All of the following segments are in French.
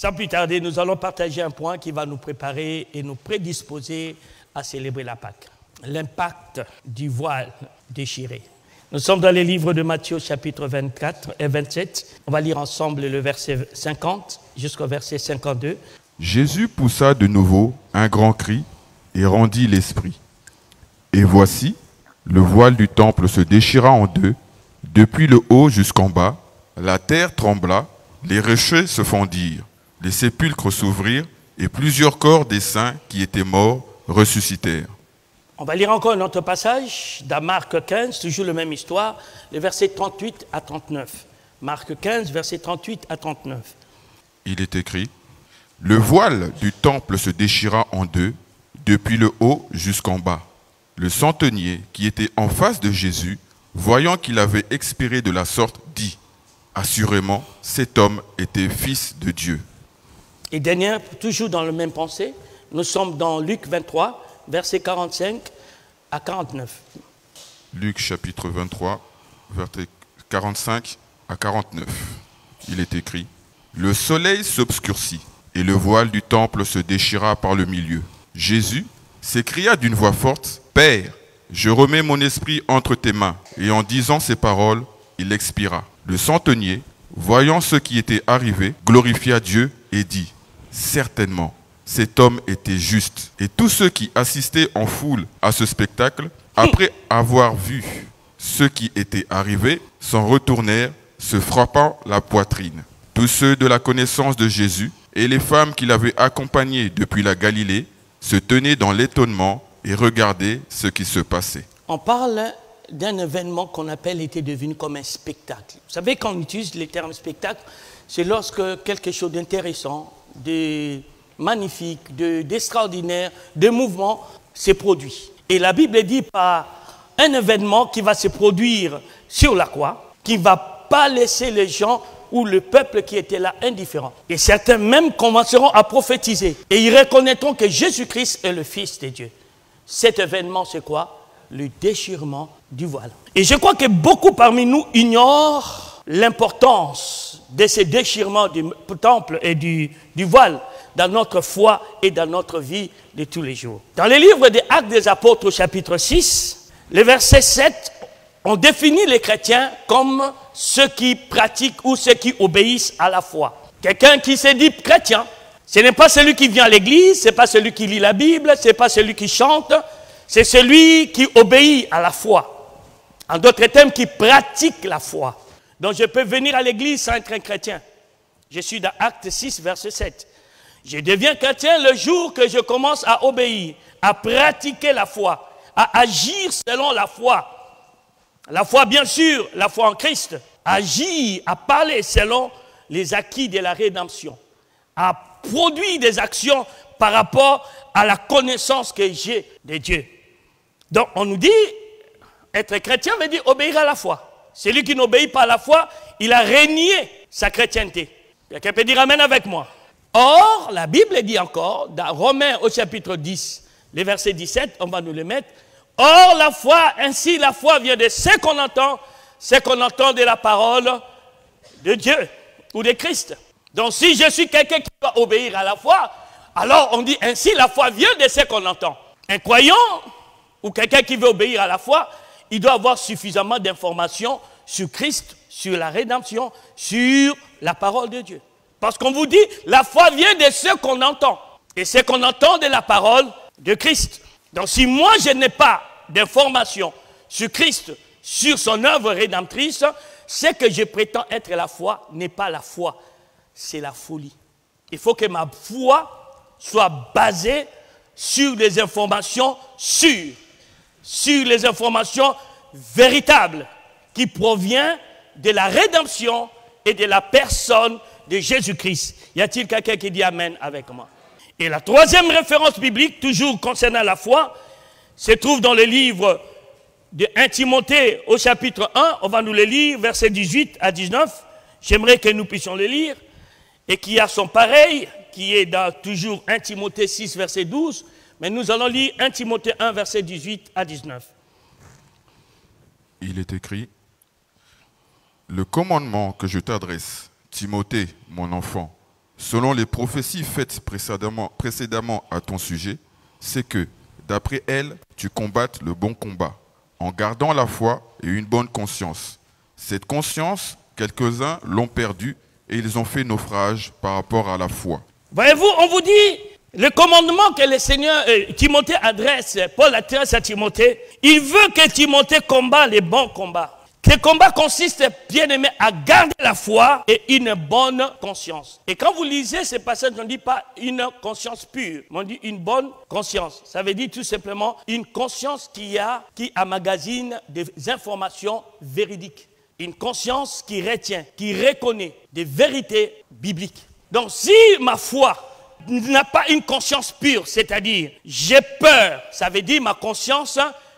Sans plus tarder, nous allons partager un point qui va nous préparer et nous prédisposer à célébrer la Pâque. L'impact du voile déchiré. Nous sommes dans les livres de Matthieu, chapitre 24 et 27. On va lire ensemble le verset 50 jusqu'au verset 52. Jésus poussa de nouveau un grand cri et rendit l'esprit. Et voici, le voile du temple se déchira en deux, depuis le haut jusqu'en bas. La terre trembla, les rochers se fendirent, les sépulcres s'ouvrirent, et plusieurs corps des saints qui étaient morts ressuscitèrent. On va lire encore un autre passage, dans Marc 15, toujours la même histoire, les versets 38 à 39. Marc 15, versets 38 à 39. Il est écrit, « Le voile du temple se déchira en deux, depuis le haut jusqu'en bas. Le centenier qui était en face de Jésus, voyant qu'il avait expiré de la sorte, dit, « Assurément, cet homme était fils de Dieu. » Et dernière, toujours dans le même pensée, nous sommes dans Luc 23, versets 45 à 49. Luc chapitre 23, versets 45 à 49. Il est écrit, « Le soleil s'obscurcit et le voile du temple se déchira par le milieu. Jésus s'écria d'une voix forte, « Père, je remets mon esprit entre tes mains. » Et en disant ces paroles, il expira. Le centenier, voyant ce qui était arrivé, glorifia Dieu et dit, « Certainement, cet homme était juste. » Et tous ceux qui assistaient en foule à ce spectacle, après avoir vu ce qui était arrivé, s'en retournèrent, se frappant la poitrine. Tous ceux de la connaissance de Jésus et les femmes qui l'avaient accompagné depuis la Galilée se tenaient dans l'étonnement et regardaient ce qui se passait. On parle d'un événement qu'on appelle était devenu comme un spectacle. Vous savez, quand on utilise le terme spectacle, c'est lorsque quelque chose d'intéressant, de magnifique, d'extraordinaire, de mouvement s'est produit. Et la Bible dit par un événement qui va se produire sur la croix, qui ne va pas laisser les gens ou le peuple qui était là indifférent. Et certains même commenceront à prophétiser. Et ils reconnaîtront que Jésus-Christ est le Fils de Dieu. Cet événement, c'est quoi? Le déchirement du voile. Et je crois que beaucoup parmi nous ignorent l'importance de ce déchirement du temple et du voile dans notre foi et dans notre vie de tous les jours. Dans le livre des Actes des Apôtres, au chapitre 6, le verset 7, on définit les chrétiens comme ceux qui pratiquent ou ceux qui obéissent à la foi. Quelqu'un qui se dit chrétien, ce n'est pas celui qui vient à l'église, ce n'est pas celui qui lit la Bible, ce n'est pas celui qui chante, c'est celui qui obéit à la foi. En d'autres termes, qui pratique la foi. Donc je peux venir à l'église sans être un chrétien. Je suis dans Acte 6, verset 7. Je deviens chrétien le jour que je commence à obéir, à pratiquer la foi, à agir selon la foi. La foi, bien sûr, la foi en Christ. Agir, à parler selon les acquis de la rédemption. À produire des actions par rapport à la connaissance que j'ai de Dieu. Donc, on nous dit, être chrétien veut dire obéir à la foi. Celui qui n'obéit pas à la foi, il a renié sa chrétienté. Quelqu'un peut dire amen avec moi. Or, la Bible dit encore, dans Romains au chapitre 10, les versets 17, on va nous le mettre. Or, la foi, ainsi la foi vient de ce qu'on entend de la parole de Dieu ou de Christ. Donc, si je suis quelqu'un qui doit obéir à la foi, alors on dit ainsi la foi vient de ce qu'on entend. Un croyant ou quelqu'un qui veut obéir à la foi, il doit avoir suffisamment d'informations sur Christ, sur la rédemption, sur la parole de Dieu. Parce qu'on vous dit, la foi vient de ce qu'on entend. Et ce qu'on entend de la parole de Christ. Donc si moi je n'ai pas d'informations sur Christ, sur son œuvre rédemptrice, ce que je prétends être la foi n'est pas la foi, c'est la folie. Il faut que ma foi soit basée sur des informations sûres, sur les informations véritables qui proviennent de la rédemption et de la personne de Jésus-Christ. Y a-t-il quelqu'un qui dit amen avec moi? Et la troisième référence biblique, toujours concernant la foi, se trouve dans le livre de 1 Timothée au chapitre 1. On va nous le lire, versets 18 à 19. J'aimerais que nous puissions le lire. Et qui a son pareil, qui est dans toujours 1 Timothée 6, verset 12. Mais nous allons lire 1 Timothée 1, verset 18 à 19. Il est écrit, « Le commandement que je t'adresse, Timothée, mon enfant, selon les prophéties faites précédemment à ton sujet, c'est que, d'après elles, tu combattes le bon combat, en gardant la foi et une bonne conscience. Cette conscience, quelques-uns l'ont perdue et ils ont fait naufrage par rapport à la foi. Voyez-vous, on vous dit, le commandement que le Seigneur, Timothée adresse, Paul adresse à Timothée, il veut que Timothée combat les bons combats. Ce combat consiste, bien aimé, à garder la foi et une bonne conscience. Et quand vous lisez ces passages, on ne dit pas une conscience pure, mais on dit une bonne conscience. Ça veut dire tout simplement une conscience qui emmagasine des informations véridiques. Une conscience qui retient, qui reconnaît des vérités bibliques. Donc si ma foi n'a pas une conscience pure, c'est-à-dire j'ai peur, ça veut dire ma conscience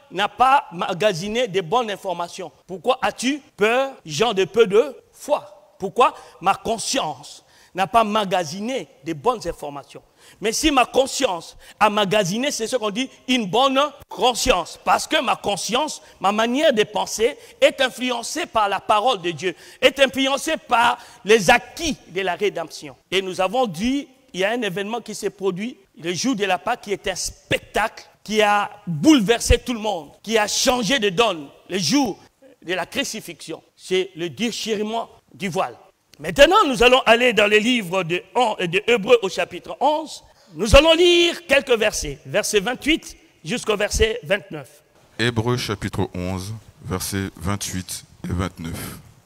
n'a pas magasiné des bonnes informations. Pourquoi as-tu peur, gens de peu de foi? Pourquoi ma conscience n'a pas magasiné des bonnes informations? Mais si ma conscience a magasiné, c'est ce qu'on dit une bonne conscience. Parce que ma conscience, ma manière de penser est influencée par la parole de Dieu, est influencée par les acquis de la rédemption. Et nous avons dit, il y a un événement qui s'est produit le jour de la Pâque qui est un spectacle qui a bouleversé tout le monde, qui a changé de donne le jour de la crucifixion. C'est le déchirement du voile. Maintenant, nous allons aller dans le livre de Hébreux au chapitre 11. Nous allons lire quelques versets, verset 28 jusqu'au verset 29. Hébreux chapitre 11, versets 28 et 29.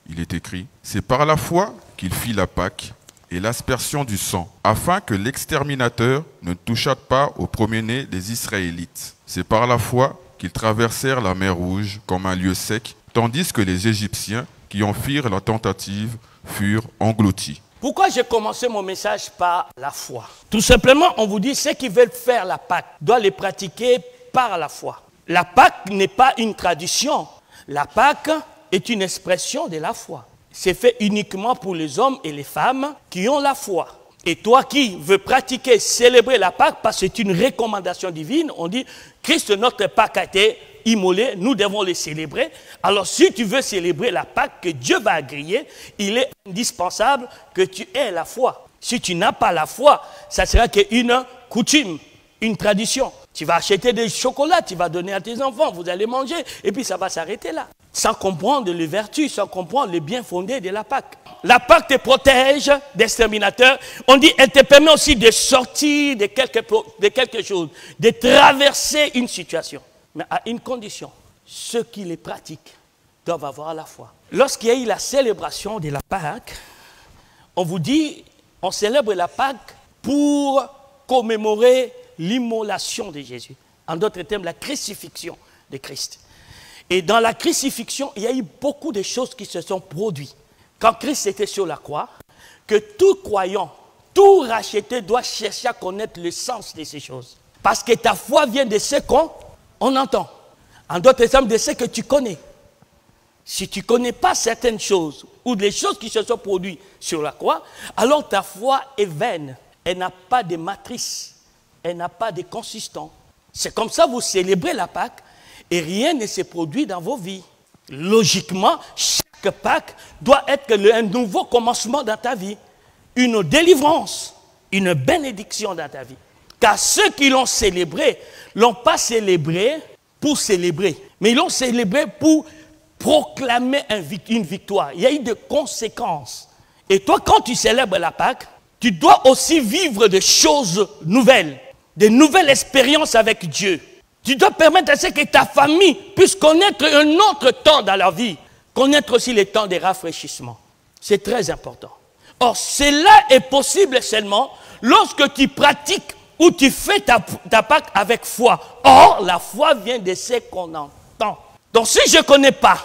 Il est écrit, « C'est par la foi qu'il fit la Pâque et l'aspersion du sang, afin que l'exterminateur ne touchât pas au premier-né des Israélites. C'est par la foi qu'ils traversèrent la mer Rouge comme un lieu sec, tandis que les Égyptiens qui en firent la tentative furent engloutis. » Pourquoi j'ai commencé mon message par la foi? Tout simplement, on vous dit, ceux qui veulent faire la Pâque doivent les pratiquer par la foi. La Pâque n'est pas une tradition. La Pâque est une expression de la foi. C'est fait uniquement pour les hommes et les femmes qui ont la foi. Et toi qui veux pratiquer, célébrer la Pâque, parce que c'est une recommandation divine, on dit, Christ, notre Pâque a été immolé, nous devons le célébrer. Alors si tu veux célébrer la Pâque que Dieu va agréer, il est indispensable que tu aies la foi. Si tu n'as pas la foi, ça sera qu'une coutume, une tradition. Tu vas acheter des chocolats, tu vas donner à tes enfants, vous allez manger, et puis ça va s'arrêter là. Sans comprendre les vertus, sans comprendre le bien fondé de la Pâque. La Pâque te protège d'exterminateurs. On dit, elle te permet aussi de sortir de quelque chose, de traverser une situation. Mais à une condition, ceux qui les pratiquent doivent avoir la foi. Lorsqu'il y a eu la célébration de la Pâque, on vous dit, on célèbre la Pâque pour commémorer l'immolation de Jésus. En d'autres termes, la crucifixion de Christ. Et dans la crucifixion, il y a eu beaucoup de choses qui se sont produites. Quand Christ était sur la croix, que tout croyant, tout racheté doit chercher à connaître le sens de ces choses. Parce que ta foi vient de ce qu'on entend. En d'autres termes, de ce que tu connais. Si tu ne connais pas certaines choses ou des choses qui se sont produites sur la croix, alors ta foi est vaine. Elle n'a pas de matrice. Elle n'a pas de consistance. C'est comme ça que vous célébrez la Pâque et rien ne se produit dans vos vies. Logiquement, chaque Pâque doit être un nouveau commencement dans ta vie. Une délivrance, une bénédiction dans ta vie. Car ceux qui l'ont célébré, ne l'ont pas célébré pour célébrer, mais ils l'ont célébré pour proclamer une victoire. Il y a eu des conséquences. Et toi, quand tu célèbres la Pâque, tu dois aussi vivre des choses nouvelles, des nouvelles expériences avec Dieu. Tu dois permettre à ce que ta famille puisse connaître un autre temps dans leur vie, connaître aussi les temps de rafraîchissement. C'est très important. Or, cela est possible seulement lorsque tu pratiques ou tu fais ta Pâque avec foi. Or, la foi vient de ce qu'on entend. Donc, si je ne connais pas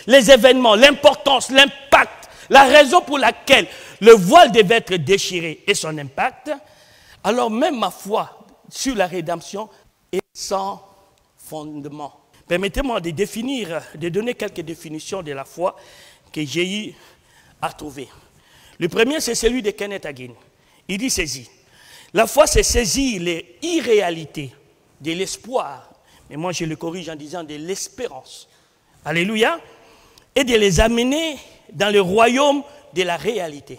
les événements, l'importance, l'impact, la raison pour laquelle le voile devait être déchiré et son impact, alors même ma foi sur la rédemption est sans fondement. Permettez-moi de donner quelques définitions de la foi que j'ai eu à trouver. Le premier, c'est celui de Kenneth Hagin. Il dit ceci: la foi, c'est saisir les irréalités de l'espoir, mais moi je le corrige en disant de l'espérance. Alléluia. Et de les amener dans le royaume de la réalité.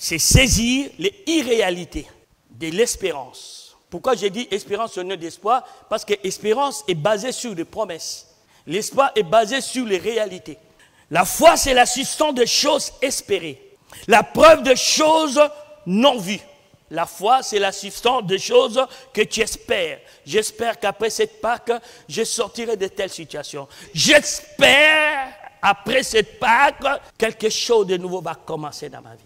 c'est saisir les irréalités de l'espérance. Pourquoi j'ai dit espérance au nom d'espoir? Parce que l'espérance est basée sur des promesses. L'espoir est basé sur les réalités. La foi, c'est la substance de choses espérées. La preuve de choses non vues. La foi, c'est la substance de choses que tu espères. J'espère qu'après cette Pâque, je sortirai de telle situation. J'espère, après cette Pâque, quelque chose de nouveau va commencer dans ma vie.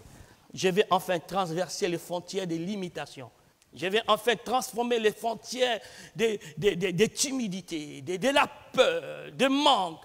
Je vais enfin transverser les frontières des limitations. Je vais enfin transformer les frontières de timidité, de la peur, de manque.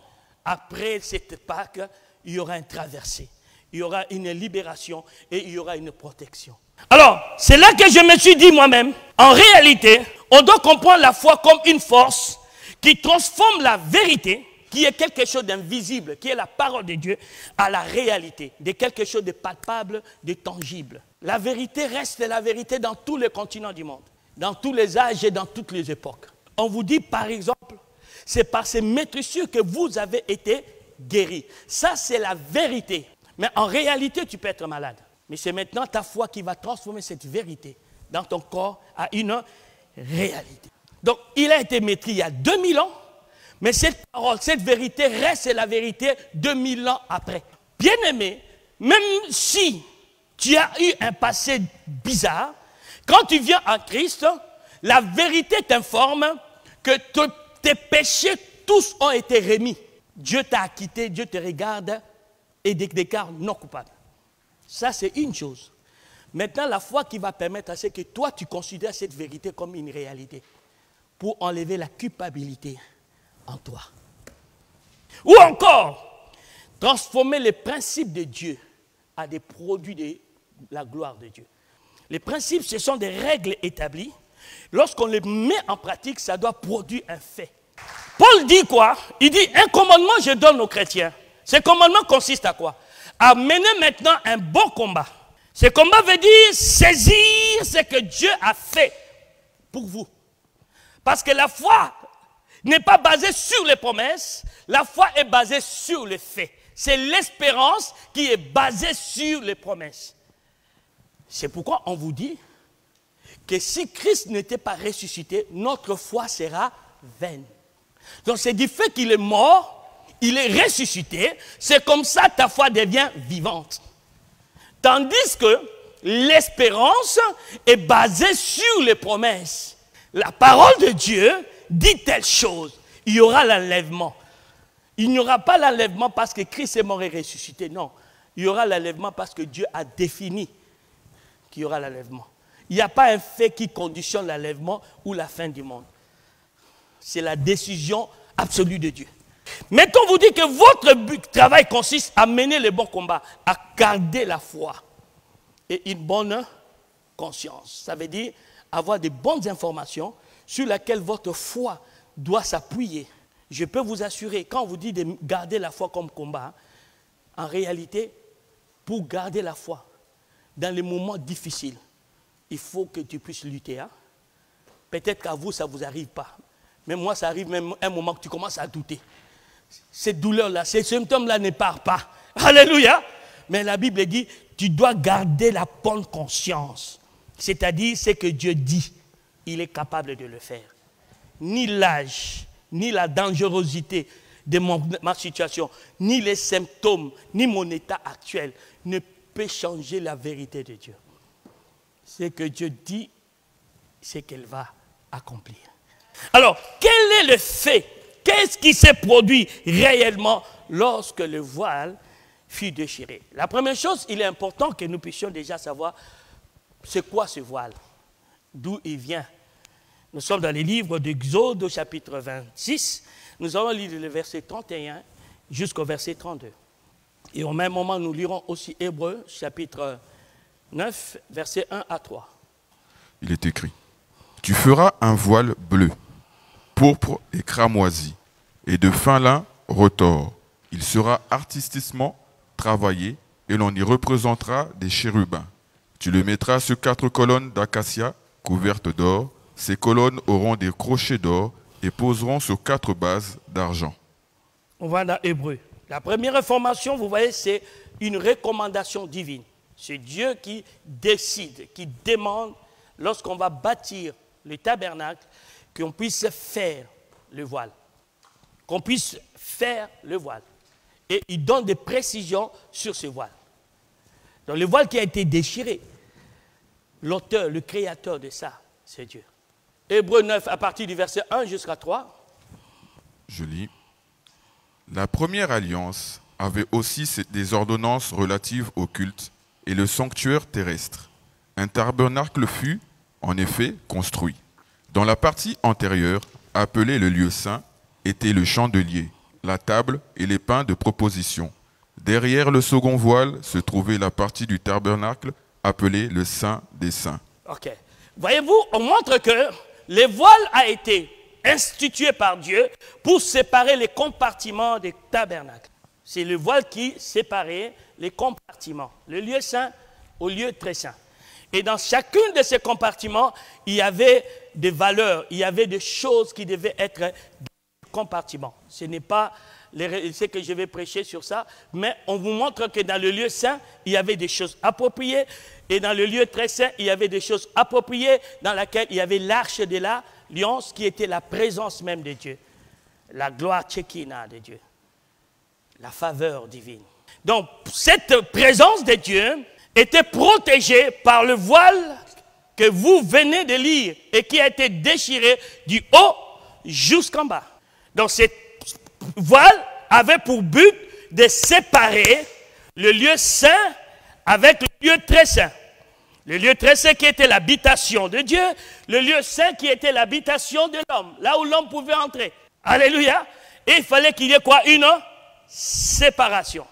Après cette Pâque, il y aura un traversé, il y aura une libération et il y aura une protection. Alors, c'est là que je me suis dit moi-même, en réalité, on doit comprendre la foi comme une force qui transforme la vérité, qui est quelque chose d'invisible, qui est la parole de Dieu, à la réalité, de quelque chose de palpable, de tangible. La vérité reste la vérité dans tous les continents du monde, dans tous les âges et dans toutes les époques. On vous dit par exemple, c'est par ces maîtrissures que vous avez été guéris. Ça, c'est la vérité. Mais en réalité, tu peux être malade. Mais c'est maintenant ta foi qui va transformer cette vérité dans ton corps à une réalité. Donc, il a été maîtris il y a 2000 ans, mais cette parole, cette vérité reste la vérité 2000 ans après. Bien-aimé, même si tu as eu un passé bizarre, quand tu viens en Christ, la vérité t'informe que tes péchés, tous ont été remis. Dieu t'a acquitté, Dieu te regarde et déclare non coupable. Ça, c'est une chose. Maintenant, la foi qui va permettre à ce que toi, tu considères cette vérité comme une réalité pour enlever la culpabilité en toi. Ou encore, transformer les principes de Dieu à des produits de la gloire de Dieu. Les principes, ce sont des règles établies. Lorsqu'on les met en pratique, ça doit produire un fait. Paul dit quoi? Il dit, un commandement je donne aux chrétiens. Ce commandement consiste à quoi? À mener maintenant un bon combat. Ce combat veut dire saisir ce que Dieu a fait pour vous. Parce que la foi n'est pas basée sur les promesses, la foi est basée sur les faits. C'est l'espérance qui est basée sur les promesses. C'est pourquoi on vous dit que si Christ n'était pas ressuscité, notre foi sera vaine. Donc c'est du fait qu'il est mort, il est ressuscité, c'est comme ça ta foi devient vivante. Tandis que l'espérance est basée sur les promesses. La parole de Dieu dit telle chose, il y aura l'enlèvement. Il n'y aura pas l'enlèvement parce que Christ est mort et ressuscité, non. Il y aura l'enlèvement parce que Dieu a défini qu'il y aura l'enlèvement. Il n'y a pas un fait qui conditionne l'enlèvement ou la fin du monde. C'est la décision absolue de Dieu. Mettons, vous dit que votre travail consiste à mener le bon combat, à garder la foi et une bonne conscience. Ça veut dire avoir de bonnes informations sur lesquelles votre foi doit s'appuyer. Je peux vous assurer, quand on vous dit de garder la foi comme combat, en réalité, pour garder la foi dans les moments difficiles, il faut que tu puisses lutter. Hein? Peut-être qu'à vous, ça ne vous arrive pas. Mais moi, ça arrive même un moment que tu commences à douter. Cette douleur-là, ces symptômes-là ne partent pas. Alléluia. Mais la Bible dit, tu dois garder la bonne conscience. C'est-à-dire, ce que Dieu dit, il est capable de le faire. Ni l'âge, ni la dangerosité de ma situation, ni les symptômes, ni mon état actuel ne peut changer la vérité de Dieu. Ce que Dieu dit, c'est qu'elle va accomplir. Alors, quel est le fait? Qu'est-ce qui s'est produit réellement lorsque le voile fut déchiré? La première chose, il est important que nous puissions déjà savoir c'est quoi ce voile, d'où il vient. Nous sommes dans les livres d'Exode au chapitre 26. Nous allons lire le verset 31 jusqu'au verset 32. Et au même moment, nous lirons aussi Hébreux, chapitre 9, versets 1 à 3. Il est écrit, « Tu feras un voile bleu, pourpre et cramoisi, et de fin lin retors. Il sera artistiquement travaillé, et l'on y représentera des chérubins. Tu le mettras sur 4 colonnes d'acacia couvertes d'or. Ces colonnes auront des crochets d'or et poseront sur 4 bases d'argent. » On va dans Hébreux. La première information, vous voyez, c'est une recommandation divine. C'est Dieu qui décide, qui demande, lorsqu'on va bâtir le tabernacle, qu'on puisse faire le voile. Qu'on puisse faire le voile. Et il donne des précisions sur ce voile. Donc le voile qui a été déchiré, l'auteur, le créateur de ça, c'est Dieu. Hébreux 9, à partir du verset 1 jusqu'à 3. Je lis. La première alliance avait aussi des ordonnances relatives au culte et le sanctuaire terrestre. Un tabernacle fut, en effet, construit. Dans la partie antérieure, appelée le lieu saint, était le chandelier, la table et les pains de proposition. Derrière le second voile se trouvait la partie du tabernacle appelée le Saint des Saints. Ok. Voyez-vous, on montre que le voile a été institué par Dieu pour séparer les compartiments des tabernacles. C'est le voile qui séparait les compartiments, le lieu saint au lieu très saint. Et dans chacun de ces compartiments, il y avait des valeurs, il y avait des choses qui devaient être dans les compartiments. Ce n'est pas ce que je vais prêcher sur ça, mais on vous montre que dans le lieu saint, il y avait des choses appropriées, et dans le lieu très saint, il y avait des choses appropriées, dans laquelle il y avait l'arche de l'alliance, qui était la présence même de Dieu, la gloire tchékina de Dieu, la faveur divine. Donc, cette présence de Dieu était protégée par le voile que vous venez de lire et qui a été déchiré du haut jusqu'en bas. Donc, cette voile avait pour but de séparer le lieu saint avec le lieu très saint. Le lieu très saint qui était l'habitation de Dieu, le lieu saint qui était l'habitation de l'homme, là où l'homme pouvait entrer. Alléluia. Et il fallait qu'il y ait quoi? Une séparation.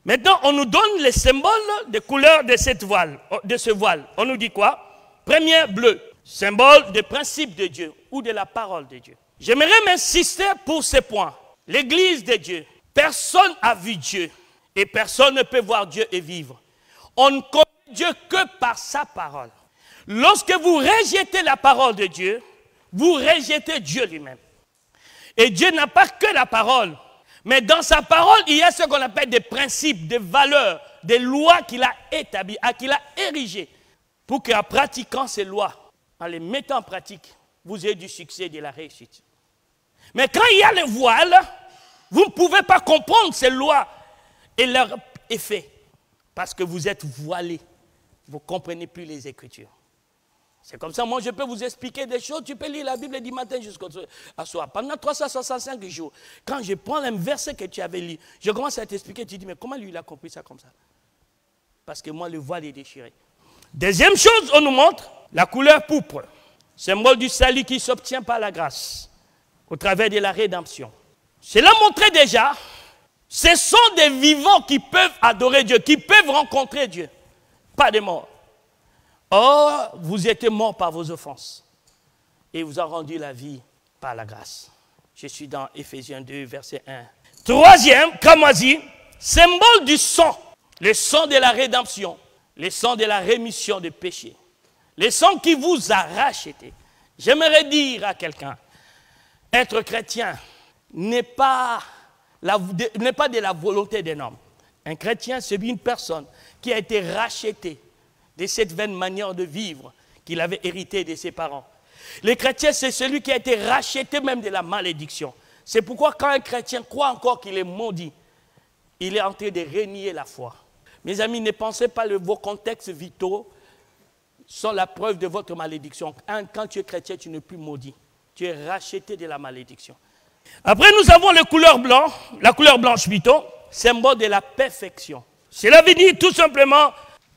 Maintenant, on nous donne les symboles de couleur de ce voile. On nous dit quoi? Premier, bleu, symbole des principes de Dieu ou de la parole de Dieu. J'aimerais m'insister pour ces points. L'Église de Dieu, personne n'a vu Dieu et personne ne peut voir Dieu et vivre. On ne connaît Dieu que par sa parole. Lorsque vous rejetez la parole de Dieu, vous rejetez Dieu lui-même. Et Dieu n'a pas que la parole, mais dans sa parole, il y a ce qu'on appelle des principes, des valeurs, des lois qu'il a établies, qu'il a érigées, pour qu'en pratiquant ces lois, en les mettant en pratique, vous ayez du succès et de la réussite. Mais quand il y a le voile, vous ne pouvez pas comprendre ces lois et leurs effets, parce que vous êtes voilés. Vous ne comprenez plus les Écritures. C'est comme ça, moi je peux vous expliquer des choses, tu peux lire la Bible du matin jusqu'au soir. Pendant 365 jours, quand je prends un verset que tu avais lu, je commence à t'expliquer, tu dis, mais comment lui il a compris ça comme ça? Parce que moi le voile est déchiré. Deuxième chose, on nous montre la couleur pourpre, symbole du salut qui s'obtient par la grâce, au travers de la rédemption. Cela montrait déjà, ce sont des vivants qui peuvent adorer Dieu, qui peuvent rencontrer Dieu, pas des morts. Or, vous étiez morts par vos offenses et vous a rendu la vie par la grâce. Je suis dans Éphésiens 2, verset 1. Troisième, cramoisi, symbole du sang, le sang de la rédemption, le sang de la rémission des péchés, le sang qui vous a racheté. J'aimerais dire à quelqu'un, être chrétien n'est pas de la volonté d'un homme. Un chrétien, c'est une personne qui a été rachetée de cette vaine manière de vivre qu'il avait hérité de ses parents. Le chrétien, c'est celui qui a été racheté même de la malédiction. C'est pourquoi quand un chrétien croit encore qu'il est maudit, il est en train de renier la foi. Mes amis, ne pensez pas que vos contextes vitaux sont la preuve de votre malédiction. Quand tu es chrétien, tu n'es plus maudit. Tu es racheté de la malédiction. Après, nous avons la couleur blanche plutôt, symbole de la perfection. Cela veut dire tout simplement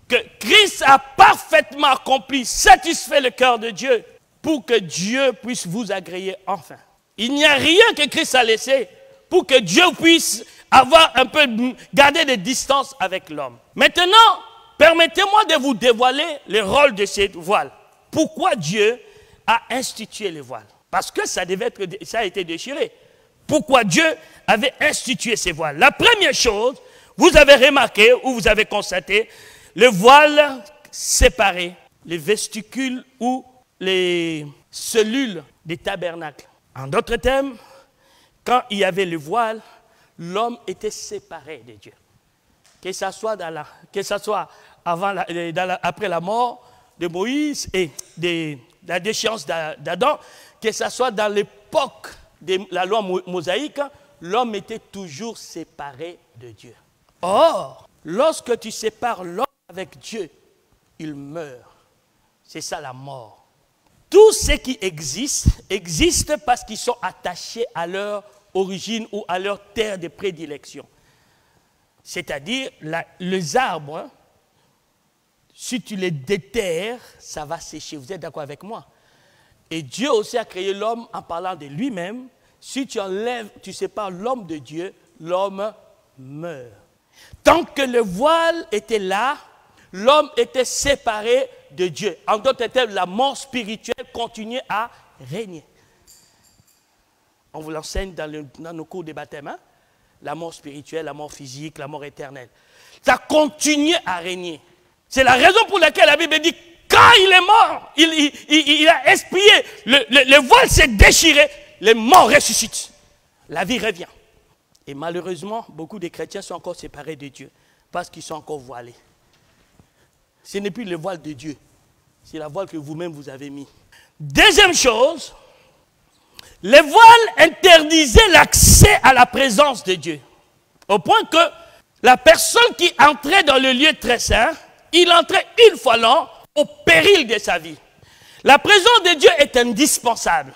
que Christ a parfaitement accompli, satisfait le cœur de Dieu pour que Dieu puisse vous agréer enfin. Il n'y a rien que Christ a laissé pour que Dieu puisse avoir un peu, garder des distances avec l'homme. Maintenant, permettez-moi de vous dévoiler le rôle de ces voiles. Pourquoi Dieu a institué les voiles? Parce que ça a été déchiré. Pourquoi Dieu avait institué ces voiles? La première chose, vous avez remarqué ou vous avez constaté, le voile séparait les vesticules ou les cellules des tabernacles. En d'autres termes, quand il y avait le voile, l'homme était séparé de Dieu. Que ce soit après la mort de Moïse et de la déchéance d'Adam, que ce soit dans l'époque de la loi mosaïque, l'homme était toujours séparé de Dieu. Or, lorsque tu sépares l'homme avec Dieu, il meurt. C'est ça la mort. Tout ce qui existe parce qu'ils sont attachés à leur origine ou à leur terre de prédilection. C'est-à-dire, les arbres, hein, si tu les déterres, ça va sécher. Vous êtes d'accord avec moi? Et Dieu aussi a créé l'homme en parlant de lui-même. Si tu enlèves, tu sépares l'homme de Dieu, l'homme meurt. Tant que le voile était là, l'homme était séparé de Dieu. En d'autres termes, la mort spirituelle continuait à régner. On vous l'enseigne dans nos cours de baptême, hein? La mort spirituelle, la mort physique, la mort éternelle. Ça continuait à régner. C'est la raison pour laquelle la Bible dit, quand il est mort, il a expié, le voile s'est déchiré, les morts ressuscitent. La vie revient. Et malheureusement, beaucoup de chrétiens sont encore séparés de Dieu parce qu'ils sont encore voilés. Ce n'est plus le voile de Dieu, c'est la voile que vous-même vous avez mis. Deuxième chose, les voiles interdisaient l'accès à la présence de Dieu. Au point que la personne qui entrait dans le lieu très saint, il entrait une fois l'an au péril de sa vie. La présence de Dieu est indispensable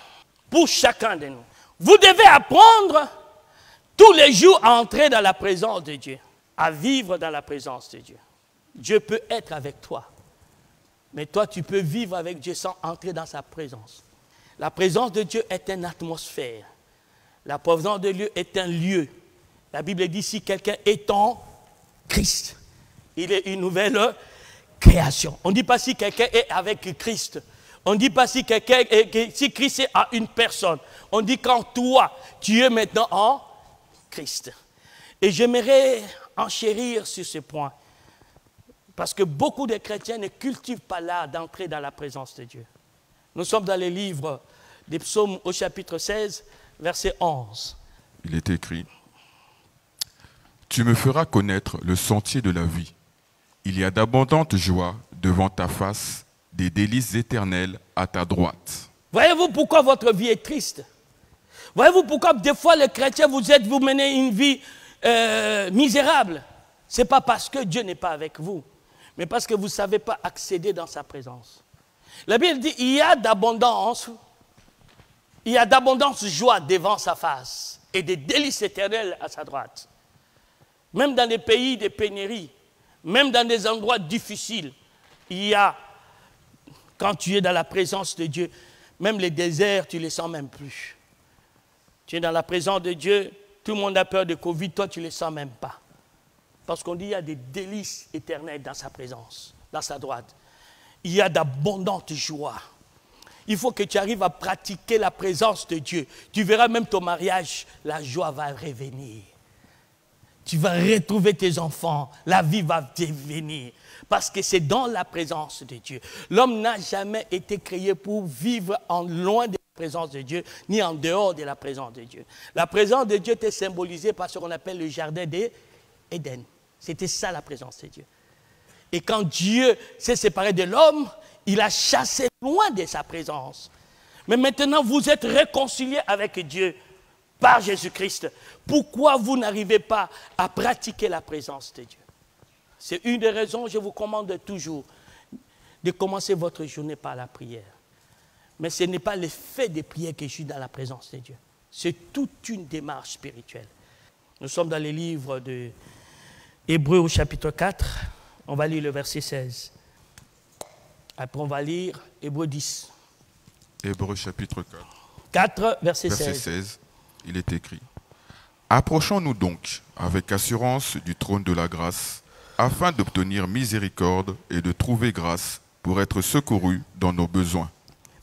pour chacun de nous. Vous devez apprendre tous les jours à entrer dans la présence de Dieu, à vivre dans la présence de Dieu. Dieu peut être avec toi, mais toi tu peux vivre avec Dieu sans entrer dans sa présence. La présence de Dieu est une atmosphère. La présence de Dieu est un lieu. La Bible dit si quelqu'un est en Christ, il est une nouvelle création. On ne dit pas si quelqu'un est avec Christ. On ne dit pas si Christ est à une personne. On dit quand toi, tu es maintenant en Christ. Et j'aimerais enchérir sur ce point. Parce que beaucoup de chrétiens ne cultivent pas l'art d'entrer dans la présence de Dieu. Nous sommes dans les livres des psaumes au chapitre 16, verset 11. Il est écrit, « Tu me feras connaître le sentier de la vie. Il y a d'abondantes joies devant ta face, des délices éternelles à ta droite. » Voyez-vous pourquoi votre vie est triste? Voyez-vous pourquoi des fois les chrétiens vous menez une vie misérable? Ce n'est pas parce que Dieu n'est pas avec vous, mais parce que vous ne savez pas accéder dans sa présence. La Bible dit il y a d'abondance joie devant sa face et des délices éternelles à sa droite. Même dans des pays de pénurie, même dans des endroits difficiles, il y a, quand tu es dans la présence de Dieu, même les déserts, tu ne les sens même plus. Tu es dans la présence de Dieu, tout le monde a peur de Covid, toi tu ne les sens même pas. Parce qu'on dit qu'il y a des délices éternelles dans sa présence, dans sa droite. Il y a d'abondantes joies. Il faut que tu arrives à pratiquer la présence de Dieu. Tu verras même ton mariage, la joie va revenir. Tu vas retrouver tes enfants, la vie va venir. Parce que c'est dans la présence de Dieu. L'homme n'a jamais été créé pour vivre loin de la présence de Dieu, ni en dehors de la présence de Dieu. La présence de Dieu était symbolisée par ce qu'on appelle le jardin d'Éden. C'était ça la présence de Dieu. Et quand Dieu s'est séparé de l'homme, il a chassé loin de sa présence. Mais maintenant, vous êtes réconciliés avec Dieu par Jésus-Christ. Pourquoi vous n'arrivez pas à pratiquer la présence de Dieu? C'est une des raisons, je vous commande toujours, de commencer votre journée par la prière. Mais ce n'est pas le fait de prier que je suis dans la présence de Dieu. C'est toute une démarche spirituelle. Nous sommes dans les livres de Hébreux au chapitre 4. On va lire le verset 16. Après, on va lire Hébreux 10. Hébreux chapitre 4, verset 16. Verset 16, il est écrit. Approchons-nous donc avec assurance du trône de la grâce, afin d'obtenir miséricorde et de trouver grâce pour être secourus dans nos besoins.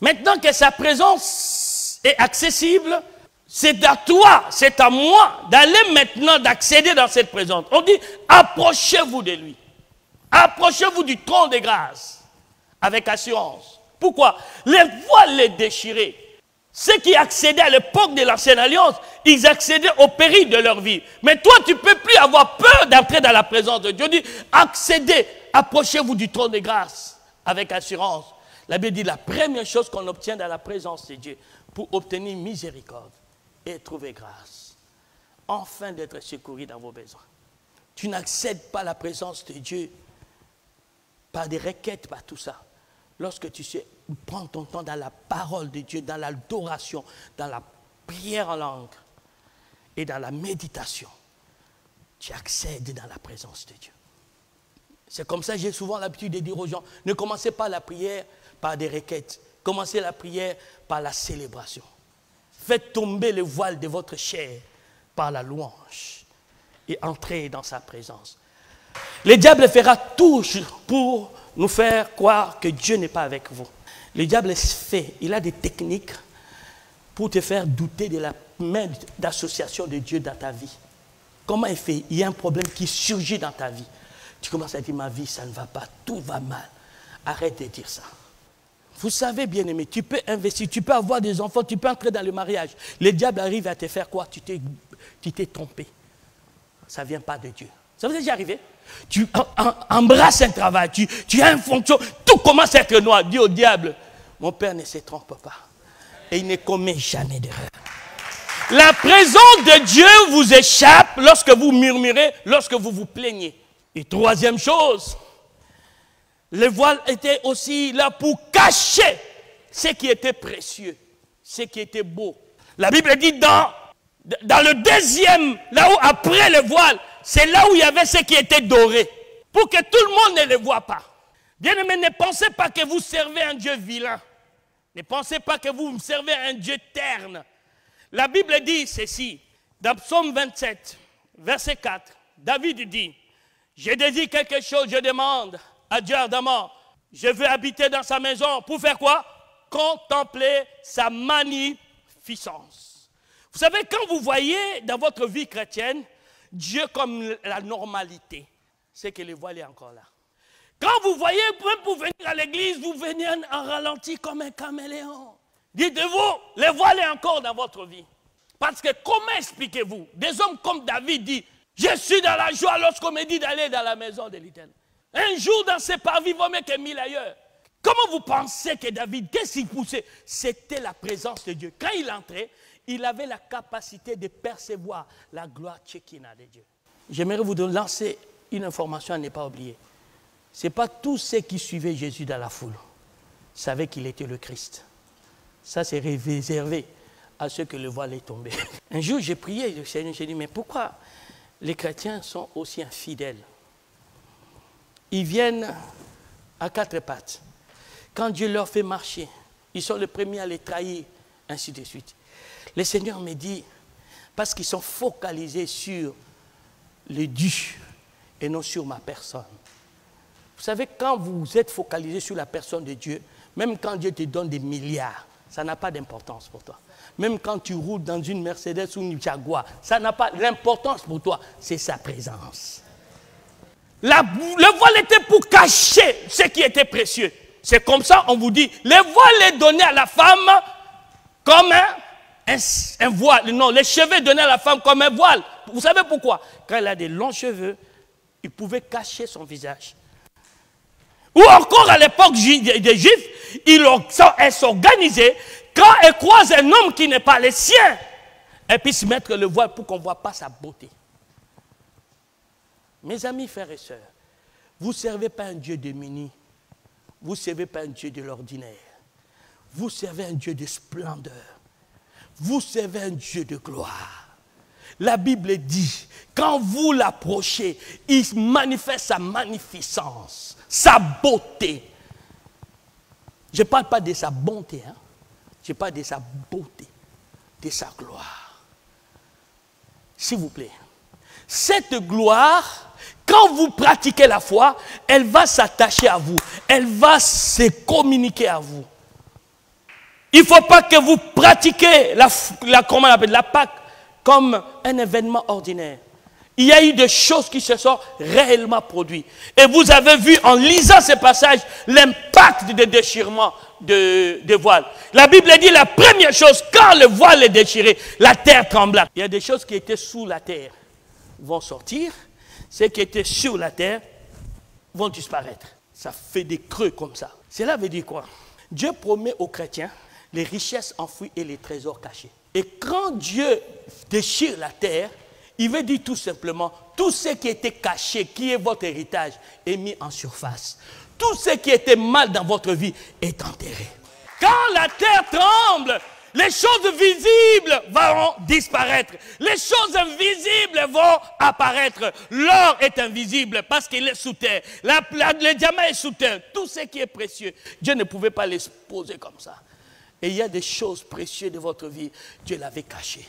Maintenant que sa présence est accessible, c'est à toi, c'est à moi d'aller maintenant, d'accéder dans cette présence. On dit, approchez-vous de lui. Approchez-vous du trône de grâce avec assurance. Pourquoi? Les voiles les déchirés. Ceux qui accédaient à l'époque de l'ancienne alliance, ils accédaient au péril de leur vie. Mais toi, tu ne peux plus avoir peur d'entrer dans la présence de Dieu. Dis, accédez approchez-vous du trône de grâce avec assurance. La Bible dit la première chose qu'on obtient dans la présence de Dieu pour obtenir miséricorde et trouver grâce. Enfin d'être secouru dans vos besoins. Tu n'accèdes pas à la présence de Dieu par des requêtes, par tout ça. Lorsque tu sais, prends ton temps dans la parole de Dieu, dans l'adoration, dans la prière en langue et dans la méditation, tu accèdes dans la présence de Dieu. C'est comme ça que j'ai souvent l'habitude de dire aux gens, ne commencez pas la prière par des requêtes, commencez la prière par la célébration. Faites tomber le voile de votre chair par la louange et entrez dans sa présence. Le diable fera tout pour nous faire croire que Dieu n'est pas avec vous. Le diable fait, il a des techniques pour te faire douter de la main d'association de Dieu dans ta vie. Comment il fait? Il y a un problème qui surgit dans ta vie. Tu commences à dire, ma vie, ça ne va pas, tout va mal. Arrête de dire ça. Vous savez, bien-aimé, tu peux investir, tu peux avoir des enfants, tu peux entrer dans le mariage. Le diable arrive à te faire quoi? Tu t'es trompé. Ça ne vient pas de Dieu. Ça vous est déjà arrivé? Tu embrasses un travail, tu as une fonction, tout commence à être noir. Dis au diable, mon père ne se trompe pas. Et il ne commet jamais d'erreur. La présence de Dieu vous échappe lorsque vous murmurez, lorsque vous vous plaignez. Et troisième chose, le voile était aussi là pour cacher ce qui était précieux, ce qui était beau. La Bible dit dans le deuxième, là où après le voile, c'est là où il y avait ce qui était doré, pour que tout le monde ne le voit pas. Bien-aimés, ne pensez pas que vous servez un Dieu vilain. Ne pensez pas que vous servez un Dieu terne. La Bible dit ceci, dans Psaume 27, verset 4, David dit, je désire quelque chose, je demande à Dieu ardemment, je veux habiter dans sa maison, pour faire quoi? Contempler sa magnificence. Vous savez, quand vous voyez dans votre vie chrétienne, Dieu comme la normalité, c'est que le voile est encore là. Quand vous voyez, même pour venir à l'église, vous venez en ralenti comme un caméléon. Dites-vous, le voile est encore dans votre vie. Parce que comment expliquez-vous? Des hommes comme David dit, je suis dans la joie lorsqu'on me dit d'aller dans la maison de l'Éternel. Un jour dans ses parvis, vaut mieux que 1000 ailleurs. Comment vous pensez que David, qu'est-ce qu'il poussait? C'était la présence de Dieu. Quand il entrait, il avait la capacité de percevoir la gloire tchékina de Dieu. J'aimerais vous lancer une information à ne pas oublier. Ce n'est pas tous ceux qui suivaient Jésus dans la foule savaient qu'il était le Christ. Ça, c'est réservé à ceux que le voile est tombé. Un jour, j'ai prié, le Seigneur, j'ai dit, mais pourquoi les chrétiens sont aussi infidèles? Ils viennent à quatre pattes. Quand Dieu leur fait marcher, ils sont les premiers à les trahir, ainsi de suite. Le Seigneur me dit, parce qu'ils sont focalisés sur les dieux et non sur ma personne. Vous savez, quand vous êtes focalisé sur la personne de Dieu, même quand Dieu te donne des milliards, ça n'a pas d'importance pour toi. Même quand tu roules dans une Mercedes ou une Jaguar, ça n'a pas d'importance pour toi, c'est sa présence. Le voile était pour cacher ce qui était précieux. C'est comme ça, on vous dit, le voile est donné à la femme comme un voile. Non, les cheveux donnés à la femme comme un voile. Vous savez pourquoi? Quand elle a des longs cheveux, il pouvait cacher son visage. Ou encore à l'époque des Juifs, elles s'organisaient. Quand elles croisent un homme qui n'est pas le sien, elles puissent mettre le voile pour qu'on ne voit pas sa beauté. Mes amis, frères et sœurs, vous ne servez pas un Dieu de mini. Vous ne servez pas un Dieu de l'ordinaire. Vous servez un Dieu de splendeur. Vous servez un Dieu de gloire. La Bible dit, quand vous l'approchez, il manifeste sa magnificence, sa beauté. Je ne parle pas de sa bonté, hein? Je parle de sa beauté, de sa gloire. S'il vous plaît, cette gloire, quand vous pratiquez la foi, elle va s'attacher à vous, elle va se communiquer à vous. Il ne faut pas que vous pratiquiez comment on appelle, la Pâque comme un événement ordinaire. Il y a eu des choses qui se sont réellement produites. Et vous avez vu en lisant ce passage l'impact des déchirements de voile. La Bible dit la première chose, quand le voile est déchiré, la terre trembla. Il y a des choses qui étaient sous la terre vont sortir. Ceux qui étaient sur la terre vont disparaître. Ça fait des creux comme ça. Cela veut dire quoi? Dieu promet aux chrétiens les richesses enfouies et les trésors cachés. Et quand Dieu déchire la terre, il veut dire tout simplement, tout ce qui était caché, qui est votre héritage, est mis en surface. Tout ce qui était mal dans votre vie est enterré. Quand la terre tremble, les choses visibles vont disparaître. Les choses invisibles vont apparaître. L'or est invisible parce qu'il est sous terre. Le diamant est sous terre. Tout ce qui est précieux, Dieu ne pouvait pas l'exposer comme ça. Et il y a des choses précieuses de votre vie, Dieu l'avait caché.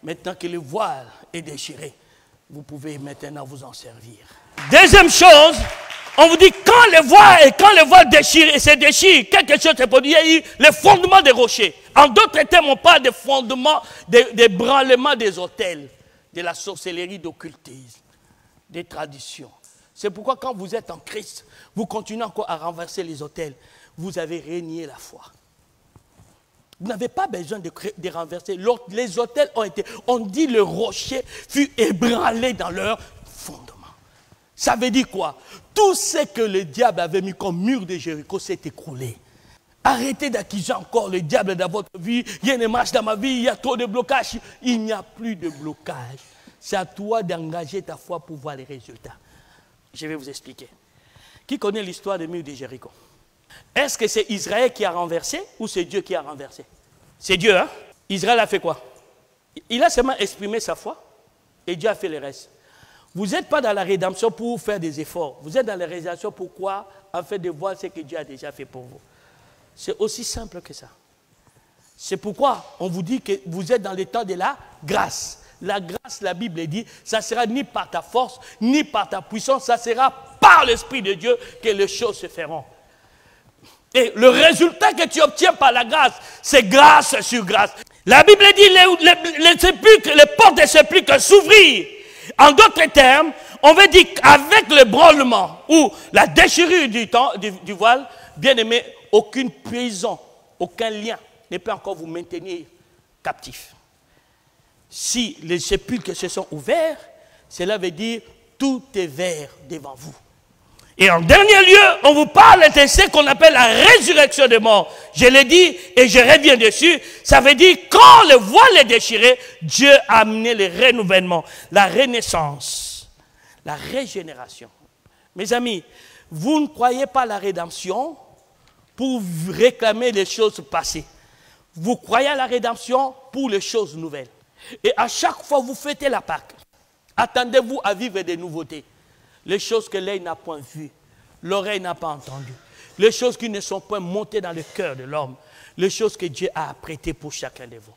Maintenant que le voile est déchiré, vous pouvez maintenant vous en servir. Deuxième chose, on vous dit quand le voile déchire et se déchire, quelque chose est produit, il y a eu le fondement des rochers. En d'autres termes, on parle des fondements, des branlements des autels, de la sorcellerie, d'occultisme, des traditions. C'est pourquoi quand vous êtes en Christ, vous continuez encore à renverser les autels. Vous avez renié la foi. Vous n'avez pas besoin de renverser. Les autels on dit le rocher fut ébranlé dans leur fondement. Ça veut dire quoi? Tout ce que le diable avait mis comme mur de Jéricho s'est écroulé. Arrêtez d'accuser encore le diable dans votre vie. Il y a une marche dans ma vie, il y a trop de blocages. Il n'y a plus de blocage. C'est à toi d'engager ta foi pour voir les résultats. Je vais vous expliquer. Qui connaît l'histoire des murs de Jéricho? Est-ce que c'est Israël qui a renversé ou c'est Dieu qui a renversé? C'est Dieu, hein? Israël a fait quoi? Il a seulement exprimé sa foi et Dieu a fait le reste. Vous n'êtes pas dans la rédemption pour faire des efforts. Vous êtes dans la rédemption pourquoi? En fait, de voir ce que Dieu a déjà fait pour vous. C'est aussi simple que ça. C'est pourquoi on vous dit que vous êtes dans le temps de la grâce. La grâce, la Bible dit, ça ne sera ni par ta force, ni par ta puissance, ça sera par l'Esprit de Dieu que les choses se feront. Et le résultat que tu obtiens par la grâce, c'est grâce sur grâce. La Bible dit les portes des sépulcres s'ouvrirent. En d'autres termes, on veut dire qu'avec le branlement ou la déchirure du voile, bien aimé, aucune prison, aucun lien ne peut encore vous maintenir captif. Si les sépulcres se sont ouverts, cela veut dire tout est vert devant vous. Et en dernier lieu, on vous parle de ce qu'on appelle la résurrection des morts. Je l'ai dit et je reviens dessus. Ça veut dire quand le voile est déchiré, Dieu a amené le renouvellement, la renaissance, la régénération. Mes amis, vous ne croyez pas à la rédemption pour réclamer les choses passées. Vous croyez à la rédemption pour les choses nouvelles. Et à chaque fois que vous fêtez la Pâque, attendez-vous à vivre des nouveautés. Les choses que l'œil n'a point vues, l'oreille n'a pas entendues, les choses qui ne sont point montées dans le cœur de l'homme, les choses que Dieu a apprêtées pour chacun de vous.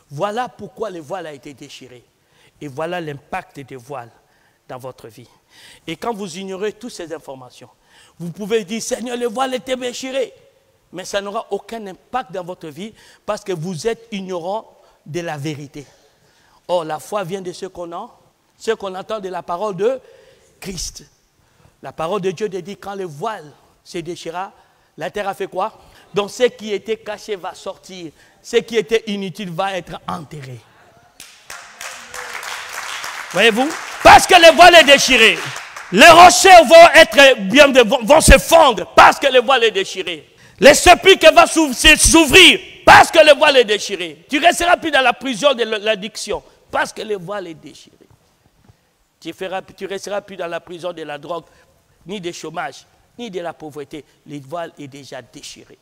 Voilà pourquoi le voile a été déchiré. Et voilà l'impact des voiles dans votre vie. Et quand vous ignorez toutes ces informations, vous pouvez dire, Seigneur, le voile était déchiré. Mais ça n'aura aucun impact dans votre vie parce que vous êtes ignorant de la vérité. Or, la foi vient de ce qu'on entend de la parole de Christ. La parole de Dieu dit quand le voile se déchira, la terre a fait quoi? Donc ce qui était caché va sortir, ce qui était inutile va être enterré. Voyez-vous? Parce que le voile est déchiré, les rochers vont se fondre parce que le voile est déchiré. Les sépulcres vont s'ouvrir parce que le voile est déchiré. Tu ne resteras plus dans la prison de l'addiction parce que le voile est déchiré. Tu ne resteras plus dans la prison de la drogue, ni du chômage, ni de la pauvreté. Le voile est déjà déchiré.